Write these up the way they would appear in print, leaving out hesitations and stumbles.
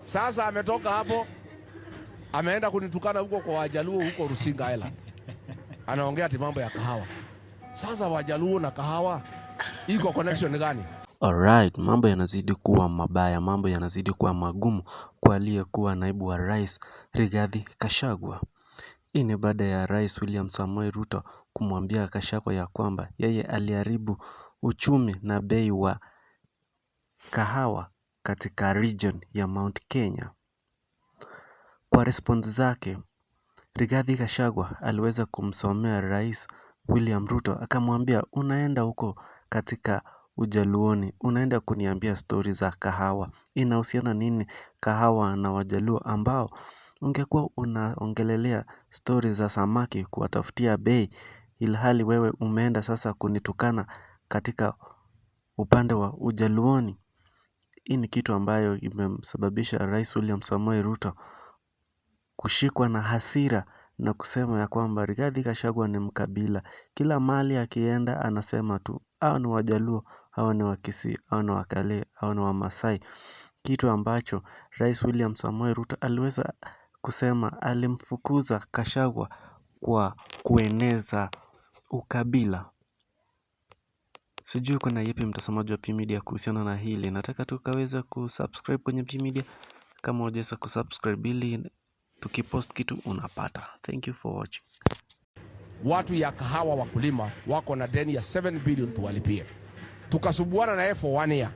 Sasa ametoka hapo, ameenda kunitukana huko kwa Wajaluo huko Rusinga Island. Anaongea ati mambo ya kahawa. Sasa Wajaluo na kahawa iko connection gani? Alright, mambo yanazidi kuwa mabaya, mambo yanazidi kuwa magumu kwa aliyekuwa naibu wa rais Rigathi Gachagua. Hii ni baada ya Rais William Samoei Ruto kumwambia Gachagua ya kwamba yeye aliharibu uchumi na bei wa kahawa katika region ya Mount Kenya. Kwa response zake, Rigathi Gachagua aliweza kumsomea Rais William Ruto, akamwambia unaenda huko katika Ujaluoni, unaenda kuniambia stori za kahawa. Inahusiana nini kahawa na Wajaluo ambao ungekuwa unaongelelea stori za samaki kuwatafutia bei, ilhali wewe umeenda sasa kunitukana katika upande wa Ujaluoni. Hii ni kitu ambayo imemsababisha Rais William Samoei Ruto kushikwa na hasira na kusema ya kwamba Rigathi Gachagua ni mkabila. Kila mahali akienda anasema tu hao ni Wajaluo, hao ni Wakisii, hao ni Wakale, hao ni Wamasai. Kitu ambacho Rais William Samoei Ruto aliweza kusema alimfukuza Gachagua kwa kueneza ukabila. Sijui kuna yepi mtazamaji wa P-Media kuhusiana na hili. Nataka tukaweza kusubscribe kwenye P-Media kama hujaweza kusubscribe ili tukipost kitu unapata. Thank you for watching. Watu ya kahawa wakulima wako na deni ya 7 billion tuwalipie. Tukasubuana na for 1 year.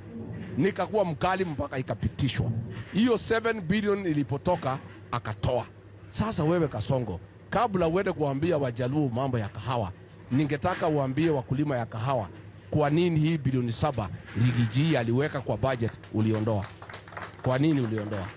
Nikakuwa mkali mpaka ikapitishwa. Hiyo 7 billion ilipotoka akatoa. Sasa wewe Kasongo, kabla uende kuambia Wajaluo mambo ya kahawa, ningetaka uambie wakulima ya kahawa kwa nini hii bilioni 7 Rigiji aliweka kwa budget uliondoa. Kwa nini uliondoa?